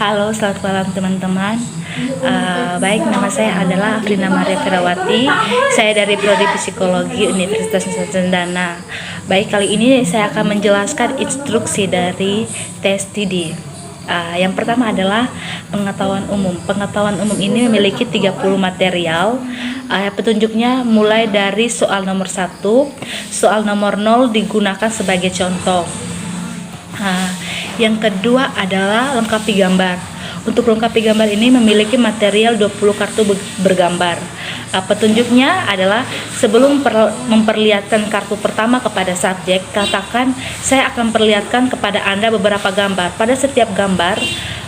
Halo, selamat malam teman-teman. Baik, nama saya adalah Afrina Maria Firawati. Saya dari Prodi Psikologi Universitas Nusa Cendana. Baik, kali ini saya akan menjelaskan instruksi dari tes TD. Yang pertama adalah pengetahuan umum. Pengetahuan umum ini memiliki 30 material. Petunjuknya mulai dari soal nomor 1, soal nomor 0 digunakan sebagai contoh. Yang kedua adalah lengkapi gambar. Untuk lengkapi gambar ini memiliki material 20 kartu bergambar. Petunjuknya adalah sebelum memperlihatkan kartu pertama kepada subjek, katakan saya akan perlihatkan kepada Anda beberapa gambar. Pada setiap gambar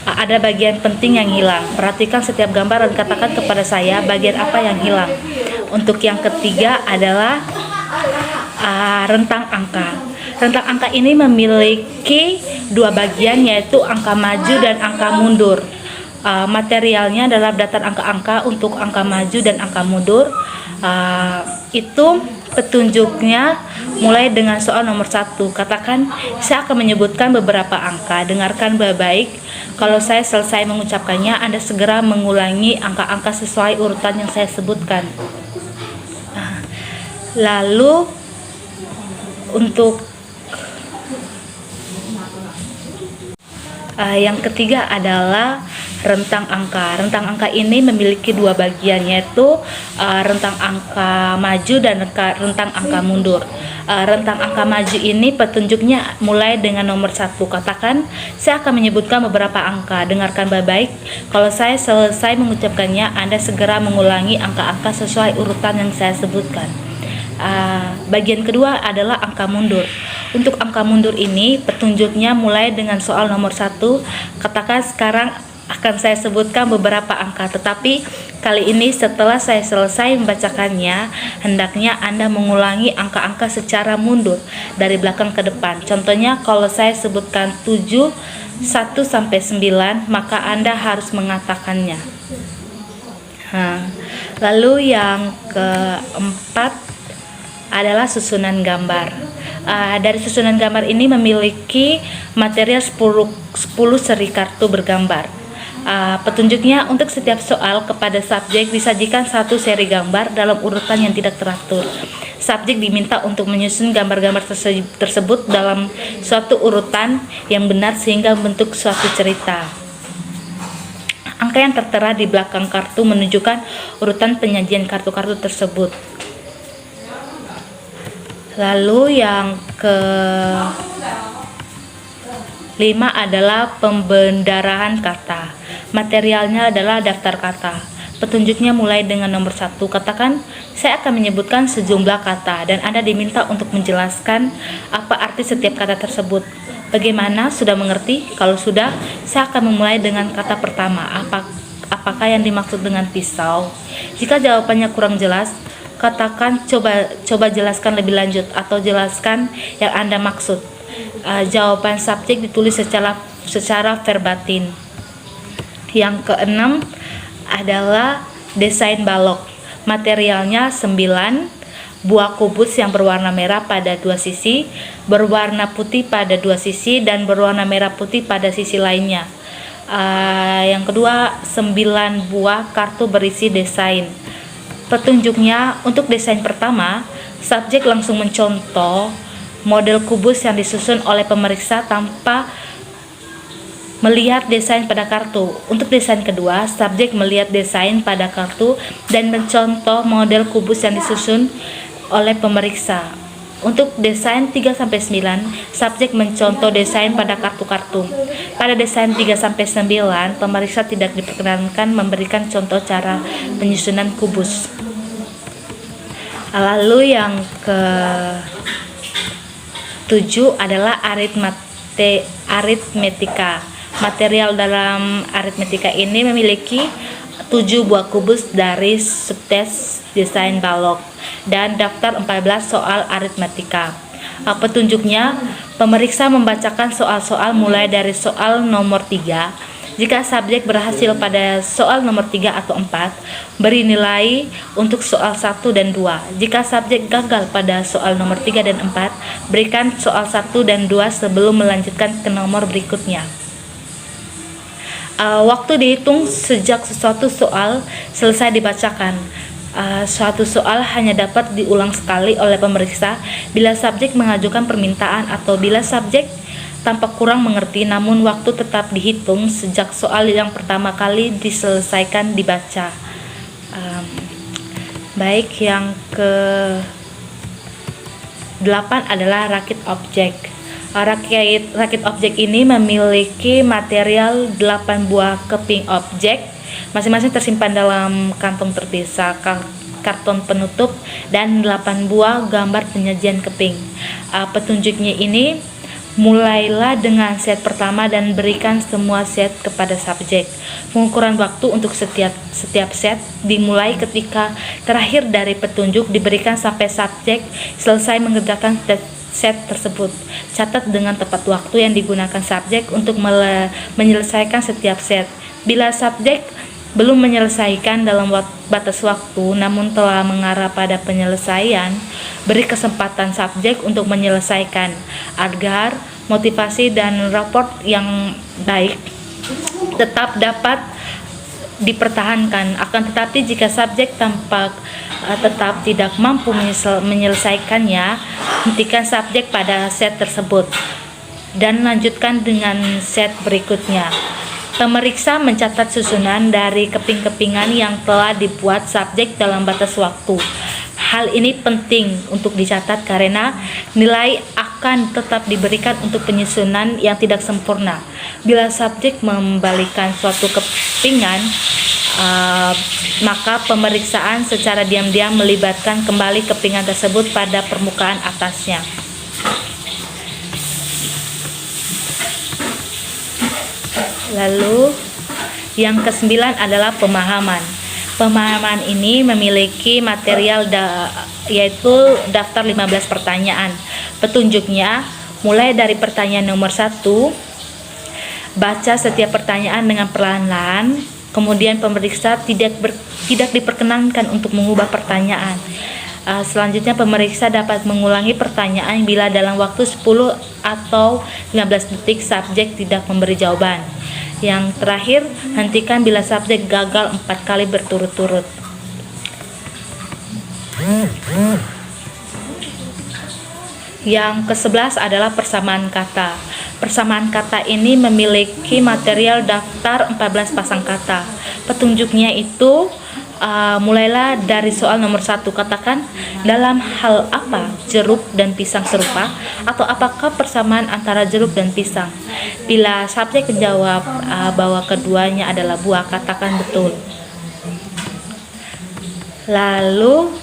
ada bagian penting yang hilang. Perhatikan setiap gambar dan katakan kepada saya bagian apa yang hilang. Untuk yang ketiga adalah rentang angka. Rentang angka ini memiliki dua bagian, yaitu angka maju dan angka mundur. Materialnya adalah daftar angka-angka untuk angka maju dan angka mundur. Itu petunjuknya mulai dengan soal nomor 1. Katakan, saya akan menyebutkan beberapa angka. Dengarkan baik-baik. Kalau saya selesai mengucapkannya, Anda segera mengulangi angka-angka sesuai urutan yang saya sebutkan. Lalu untuk yang ketiga adalah rentang angka. Rentang angka ini memiliki dua bagian, yaitu rentang angka maju dan rentang angka mundur. Rentang angka maju ini petunjuknya mulai dengan nomor 1. Katakan, saya akan menyebutkan beberapa angka. Dengarkan baik-baik. Kalau saya selesai mengucapkannya, Anda segera mengulangi angka-angka sesuai urutan yang saya sebutkan. Bagian kedua adalah angka mundur. Untuk angka mundur ini petunjuknya mulai dengan soal nomor 1. Katakan, sekarang akan saya sebutkan beberapa angka, tetapi kali ini setelah saya selesai membacakannya, hendaknya Anda mengulangi angka-angka secara mundur dari belakang ke depan. Contohnya, kalau saya sebutkan 7, 1 sampai 9, maka Anda harus mengatakannya. Lalu yang keempat adalah susunan gambar. Dari susunan gambar ini memiliki material 10 seri kartu bergambar. Petunjuknya, untuk setiap soal kepada subjek disajikan satu seri gambar dalam urutan yang tidak teratur. Subjek diminta untuk menyusun gambar-gambar tersebut dalam suatu urutan yang benar sehingga membentuk suatu cerita. Angka yang tertera di belakang kartu menunjukkan urutan penyajian kartu-kartu tersebut. Lalu yang ke-5 adalah pembendarahan kata. Materialnya adalah daftar kata. Petunjuknya mulai dengan nomor 1. Katakan, saya akan menyebutkan sejumlah kata dan Anda diminta untuk menjelaskan apa arti setiap kata tersebut. Bagaimana? Sudah mengerti? Kalau sudah, saya akan memulai dengan kata pertama. Apakah yang dimaksud dengan pisau? Jika jawabannya kurang jelas, katakan, coba jelaskan lebih lanjut atau jelaskan yang Anda maksud. Jawaban subjek ditulis secara verbatim. Yang keenam adalah desain balok. Materialnya 9 buah kubus yang berwarna merah pada dua sisi, berwarna putih pada dua sisi, dan berwarna merah putih pada sisi lainnya. Yang kedua, 9 buah kartu berisi desain. Petunjuknya, untuk desain pertama, subjek langsung mencontoh model kubus yang disusun oleh pemeriksa tanpa melihat desain pada kartu. Untuk desain kedua, subjek melihat desain pada kartu dan mencontoh model kubus yang disusun oleh pemeriksa. Untuk desain 3-9, subjek mencontoh desain pada kartu-kartu. Pada desain 3-9, pemeriksa tidak diperkenankan memberikan contoh cara penyusunan kubus. Lalu yang ke-7 adalah aritmetika. Material dalam aritmetika ini memiliki 7 buah kubus dari subtes desain balok dan daftar 14 soal aritmetika. Petunjuknya, pemeriksa membacakan soal-soal mulai dari soal nomor 3. Jika subjek berhasil pada soal nomor 3 atau 4, beri nilai untuk soal 1 dan 2. Jika subjek gagal pada soal nomor 3 dan 4, berikan soal 1 dan 2 sebelum melanjutkan ke nomor berikutnya. Waktu dihitung sejak suatu soal selesai dibacakan. Suatu soal hanya dapat diulang sekali oleh pemeriksa bila subjek mengajukan permintaan atau bila subjek tampak kurang mengerti, namun waktu tetap dihitung sejak soal yang pertama kali diselesaikan dibaca. Baik, yang ke-8 adalah rakit objek. Rakit objek ini memiliki material 8 buah keping objek, masing-masing tersimpan dalam kantong terpisah, karton penutup, dan 8 buah gambar penyajian keping. Petunjuknya ini: mulailah dengan set pertama dan berikan semua set kepada subjek. Pengukuran waktu untuk setiap set dimulai ketika terakhir dari petunjuk diberikan sampai subjek selesai mengerjakan set tersebut. Catat dengan tepat waktu yang digunakan subjek untuk menyelesaikan setiap set. Bila subjek belum menyelesaikan dalam batas waktu namun telah mengarah pada penyelesaian, beri kesempatan subjek untuk menyelesaikan agar motivasi dan raport yang baik tetap dapat dipertahankan. Akan tetapi jika subjek tampak tetap tidak mampu menyelesaikannya, hentikan subjek pada set tersebut dan lanjutkan dengan set berikutnya. Pemeriksa mencatat susunan dari keping-kepingan yang telah dibuat subjek dalam batas waktu. Hal ini penting untuk dicatat karena nilai akan tetap diberikan untuk penyusunan yang tidak sempurna. Bila subjek membalikan suatu kepingan, maka pemeriksaan secara diam-diam melibatkan kembali kepingan tersebut pada permukaan atasnya. Lalu yang ke-9 adalah pemahaman. Pemahaman ini memiliki material yaitu daftar 15 pertanyaan. Petunjuknya mulai dari pertanyaan nomor 1, baca setiap pertanyaan dengan perlahan-lahan. Kemudian pemeriksa tidak diperkenankan untuk mengubah pertanyaan. Selanjutnya pemeriksa dapat mengulangi pertanyaan bila dalam waktu 10 atau 15 detik subjek tidak memberi jawaban. Yang terakhir, hentikan bila subjek gagal 4 kali berturut-turut. Yang ke-11 adalah persamaan kata. Persamaan kata ini memiliki material daftar 14 pasang kata. Petunjuknya itu mulailah dari soal nomor 1. Katakan, dalam hal apa jeruk dan pisang serupa, atau apakah persamaan antara jeruk dan pisang? Bila subjek menjawab bahwa keduanya adalah buah, katakan betul. Lalu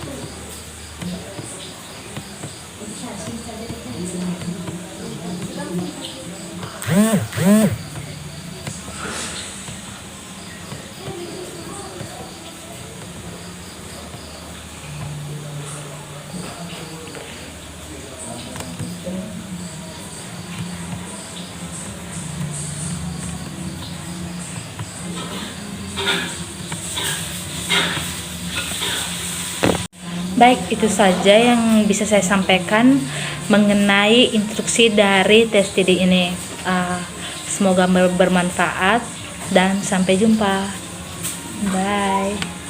baik, itu saja yang bisa saya sampaikan mengenai instruksi dari tes TD ini. Semoga bermanfaat dan sampai jumpa. Bye.